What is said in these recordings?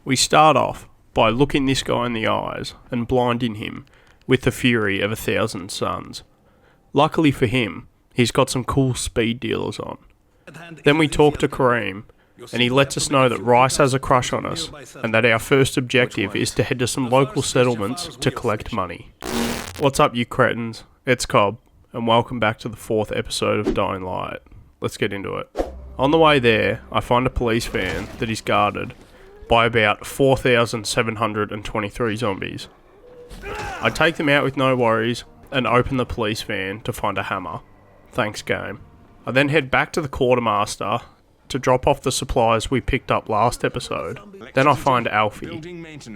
We start off by looking this guy in the eyes and blinding him with the fury of 1,000 suns. Luckily for him, he's got some cool speed dealers on. Then we talk to Kareem, and he lets us know that Rice has a crush on us, and that our first objective is to head to some local settlements to collect money. What's up, you cretins? It's Cobb, and welcome back to the 4th episode of Dying Light. Let's get into it. On the way there, I find a police van that is guarded by about 4,723 zombies. I take them out with no worries and open the police van to find a hammer. Thanks, game. I then head back to the quartermaster to drop off the supplies we picked up last episode. Then I find Alfie,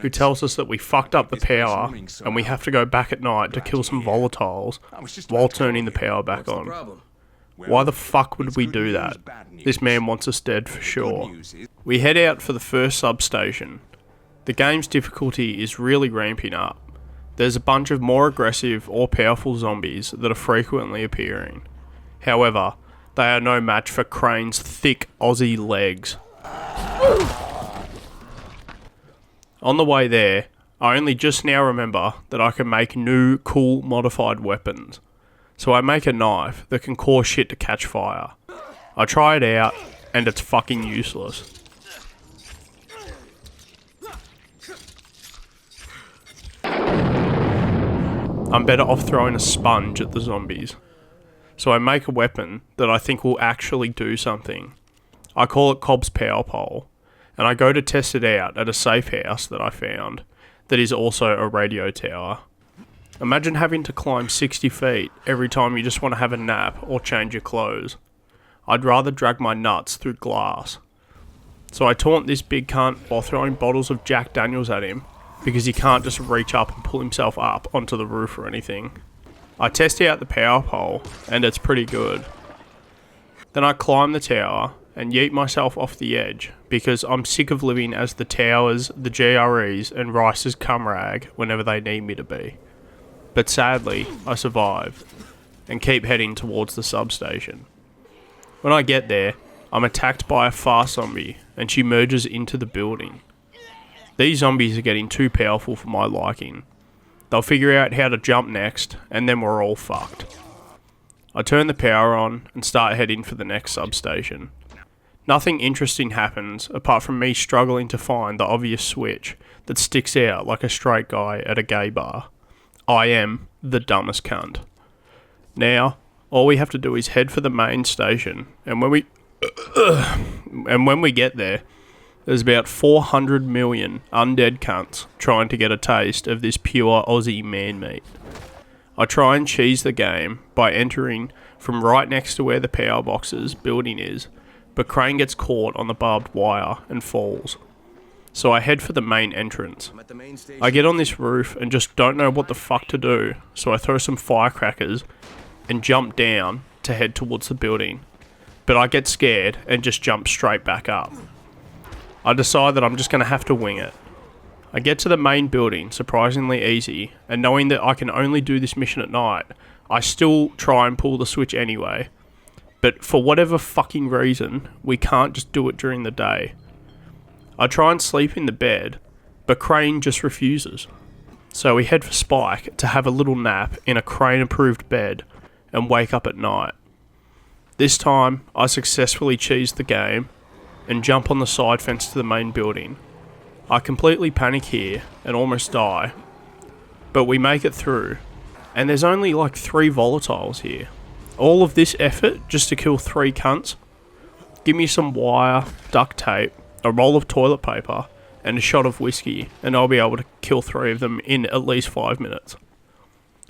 who tells us that we fucked up the power and we have to go back at night to kill some volatiles while turning the power back on. Why the fuck would we do that? This man wants us dead for sure. We head out for the first substation. The game's difficulty is really ramping up. There's a bunch of more aggressive or powerful zombies that are frequently appearing. However, they are no match for Crane's thick Aussie legs. On the way there, I only just now remember that I can make new, cool, modified weapons. So I make a knife that can cause shit to catch fire. I try it out, and it's fucking useless. I'm better off throwing a sponge at the zombies. So I make a weapon that I think will actually do something. I call it Cobb's Power Pole, and I go to test it out at a safe house that I found that is also a radio tower. Imagine having to climb 60 feet every time you just want to have a nap or change your clothes. I'd rather drag my nuts through glass. So I taunt this big cunt while throwing bottles of Jack Daniels at him, because he can't just reach up and pull himself up onto the roof or anything. I test out the power pole, and it's pretty good. Then I climb the tower and yeet myself off the edge, because I'm sick of living as the towers, the GREs, and Rice's cum rag whenever they need me to be. But sadly, I survive, and keep heading towards the substation. When I get there, I'm attacked by a fast zombie, and she merges into the building. These zombies are getting too powerful for my liking. They'll figure out how to jump next, and then we're all fucked. I turn the power on, and start heading for the next substation. Nothing interesting happens, apart from me struggling to find the obvious switch that sticks out like a straight guy at a gay bar. I am the dumbest cunt. Now, all we have to do is head for the main station, and when we get there, there's about 400 million undead cunts trying to get a taste of this pure Aussie man meat. I try and cheese the game by entering from right next to where the power box's building is, but Crane gets caught on the barbed wire and falls. So I head for the main entrance. I get on this roof and just don't know what the fuck to do, so I throw some firecrackers and jump down to head towards the building. But I get scared and just jump straight back up. I decide that I'm just going to have to wing it. I get to the main building surprisingly easy, and knowing that I can only do this mission at night, I still try and pull the switch anyway. But for whatever fucking reason, we can't just do it during the day. I try and sleep in the bed, but Crane just refuses. So we head for Spike to have a little nap in a Crane-approved bed and wake up at night. This time, I successfully cheese the game and jump on the side fence to the main building. I completely panic here and almost die, but we make it through, and there's only like 3 volatiles here. All of this effort just to kill 3 cunts? Give me some wire, duct tape, a roll of toilet paper, and a shot of whiskey, and I'll be able to kill 3 of them in at least 5 minutes.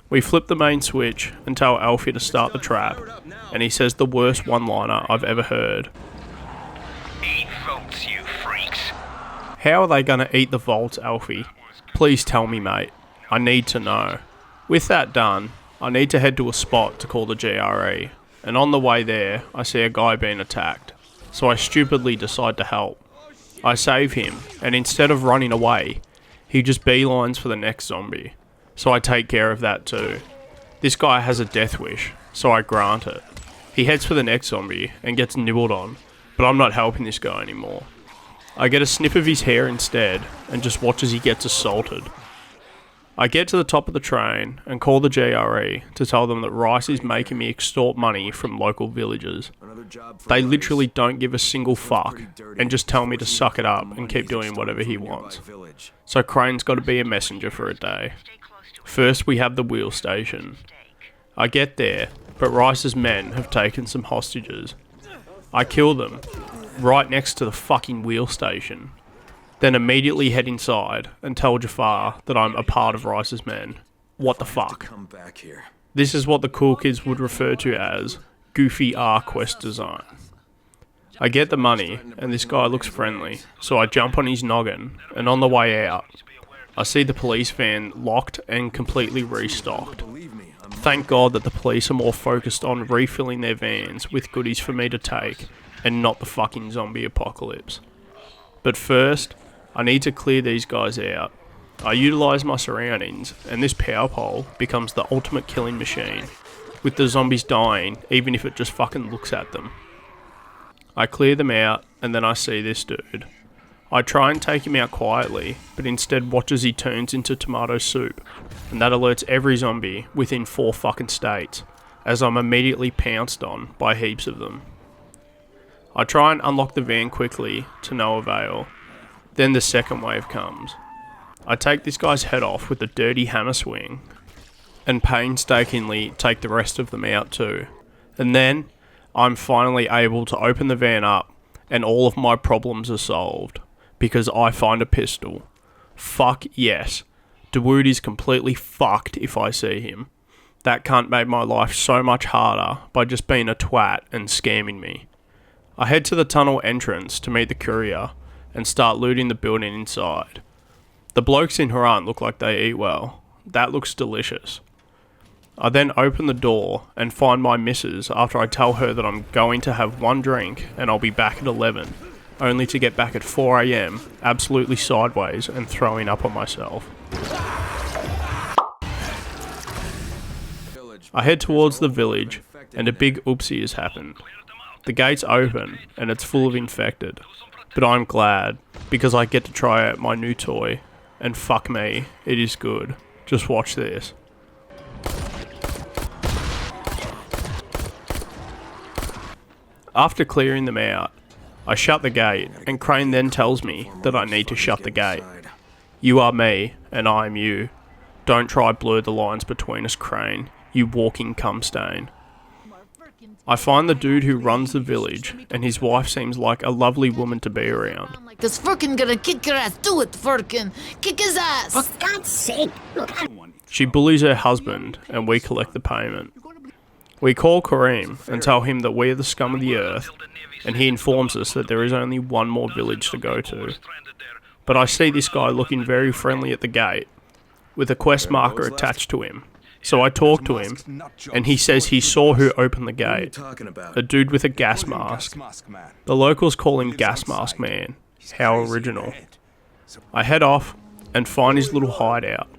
We flip the main switch and tell Alfie to start the trap, and he says the worst one-liner I've ever heard. Eat votes, you freaks. How are they gonna eat the vaults, Alfie? Please tell me, mate. I need to know. With that done, I need to head to a spot to call the GRE, and on the way there, I see a guy being attacked, so I stupidly decide to help. I save him, and instead of running away, he just beelines for the next zombie. So I take care of that too. This guy has a death wish, so I grant it. He heads for the next zombie and gets nibbled on, but I'm not helping this guy anymore. I get a snip of his hair instead and just watch as he gets assaulted. I get to the top of the train and call the GRE to tell them that Rice is making me extort money from local villagers. They literally don't give a single fuck and just tell me to suck it up and keep doing whatever he wants. So Crane's got to be a messenger for a day. First we have the wheel station. I get there, but Rice's men have taken some hostages. I kill them, right next to the fucking wheel station. Then immediately head inside and tell Jafar that I'm a part of Rice's men. What the fuck? This is what the cool kids would refer to as goofy R quest design. I get the money and this guy looks friendly, so I jump on his noggin, and on the way out, I see the police van locked and completely restocked. Thank God that the police are more focused on refilling their vans with goodies for me to take and not the fucking zombie apocalypse. But first, I need to clear these guys out. I utilise my surroundings, and this power pole becomes the ultimate killing machine, with the zombies dying even if it just fucking looks at them. I clear them out, and then I see this dude. I try and take him out quietly, but instead watch as he turns into tomato soup, and that alerts every zombie within 4 fucking states, as I'm immediately pounced on by heaps of them. I try and unlock the van quickly, to no avail. Then the second wave comes. I take this guy's head off with a dirty hammer swing, and painstakingly take the rest of them out too. And then, I'm finally able to open the van up, and all of my problems are solved, because I find a pistol. Fuck yes. Dawood is completely fucked if I see him. That cunt made my life so much harder by just being a twat and scamming me. I head to the tunnel entrance to meet the courier, and start looting the building inside. The blokes in Haran look like they eat well. That looks delicious. I then open the door and find my missus after I tell her that I'm going to have one drink and I'll be back at 11, only to get back at 4 AM, absolutely sideways and throwing up on myself. I head towards the village and a big oopsie has happened. The gate's open and it's full of infected. But I'm glad, because I get to try out my new toy, and fuck me, it is good. Just watch this. After clearing them out, I shut the gate, and Crane then tells me that I need to shut the gate. You are me, and I am you. Don't try blur the lines between us, Crane, you walking cum stain. I find the dude who runs the village, and his wife seems like a lovely woman to be around. This Furkin gonna kick your ass. Do it, Furkin. Kick his ass. For God's sake, look. She bullies her husband, and we collect the payment. We call Kareem and tell him that we are the scum of the earth, and he informs us that there is only one more village to go to. But I see this guy looking very friendly at the gate, with a quest marker attached to him. So I talk to him, and he says he saw who opened the gate, a dude with a gas mask. The locals call him Gas Mask Man. How original. I head off and find his little hideout,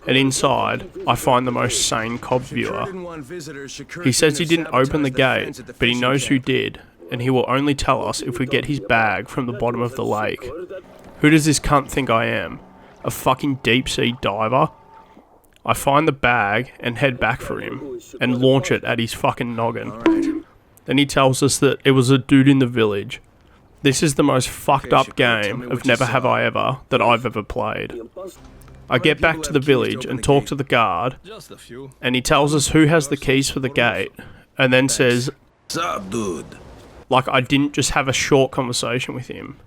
and inside I find the most sane cop viewer. He says he didn't open the gate, but he knows who did, and he will only tell us if we get his bag from the bottom of the lake. Who does this cunt think I am? A fucking deep sea diver? I find the bag and head back for him, and launch it at his fucking noggin. Then he tells us that it was a dude in the village. This is the most fucked up game of Never Have I Ever that I've ever played. I get back to the village and talk to the guard, and he tells us who has the keys for the gate, and then says, Sup, dude? like I didn't just have a short conversation with him.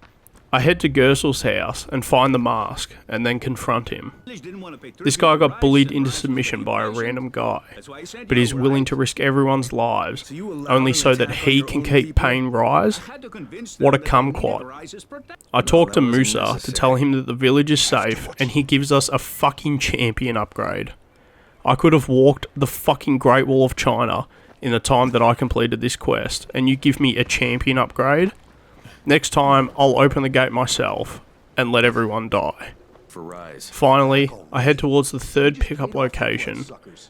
I head to Gersel's house and find the mask, and then confront him. This guy got bullied into submission by a random guy, but he's willing to risk everyone's lives, only so that he can keep paying Rise? What a kumquat. I talk to Musa to tell him that the village is safe, and he gives us a fucking champion upgrade. I could have walked the fucking Great Wall of China in the time that I completed this quest, and you give me a champion upgrade? Next time, I'll open the gate myself and let everyone die. Finally, I head towards the third pickup location,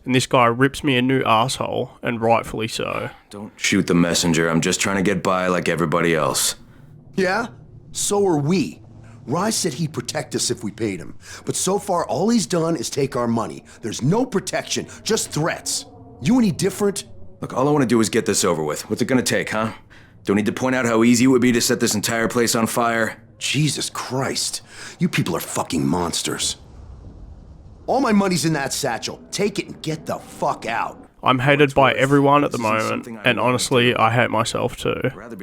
and this guy rips me a new asshole, and rightfully so. Don't shoot the messenger, I'm just trying to get by like everybody else. Yeah? So are we. Rise said he'd protect us if we paid him. But so far, all he's done is take our money. There's no protection, just threats. You any different? Look, all I want to do is get this over with. What's it gonna take, huh? Don't need to point out how easy it would be to set this entire place on fire. Jesus Christ. You people are fucking monsters. All my money's in that satchel. Take it and get the fuck out. I'm hated by everyone at the moment, and honestly, I hate myself too.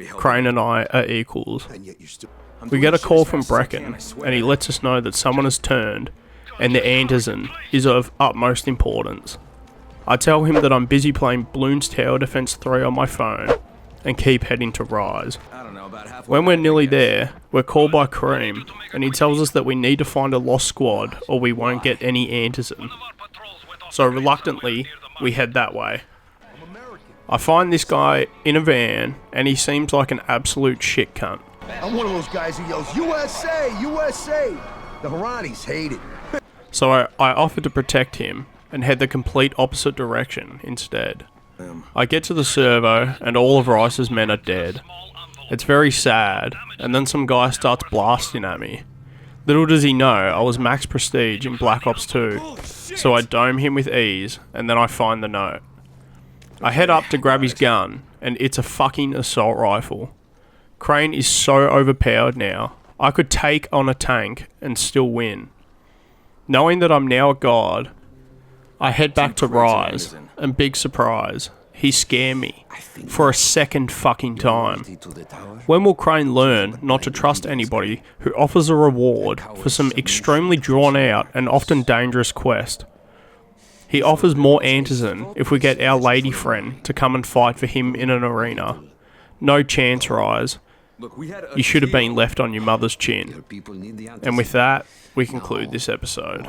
Crane and I are equals. And yet you still... We get a call from Brecken, and he lets us know that someone has turned, and the Anderson is of utmost importance. I tell him that I'm busy playing Bloons Tower Defense 3 on my phone, and keep heading to Rise. When we're nearly there, we're called by Cream, and he tells us that we need to find a lost squad, or we won't get any Anderson. So reluctantly, we head that way. I find this guy in a van, and he seems like an absolute shit cunt. I'm one of those guys who yells, USA! USA! The Haranis hate it. So I offer to protect him, and head the complete opposite direction instead. I get to the servo, and all of Rice's men are dead. It's very sad, and then some guy starts blasting at me. Little does he know I was max prestige in Black Ops 2, so I dome him with ease, and then I find the note. I head up to grab his gun, and it's a fucking assault rifle. Crane is so overpowered now, I could take on a tank and still win. Knowing that I'm now a god, I head back to Rise, and big surprise, he scared me for a second fucking time. When will Crane learn not to trust anybody who offers a reward for some extremely drawn out and often dangerous quest? He offers more Anderson if we get our lady friend to come and fight for him in an arena. No chance, Rise. You should have been left on your mother's chin. And with that, we conclude this episode.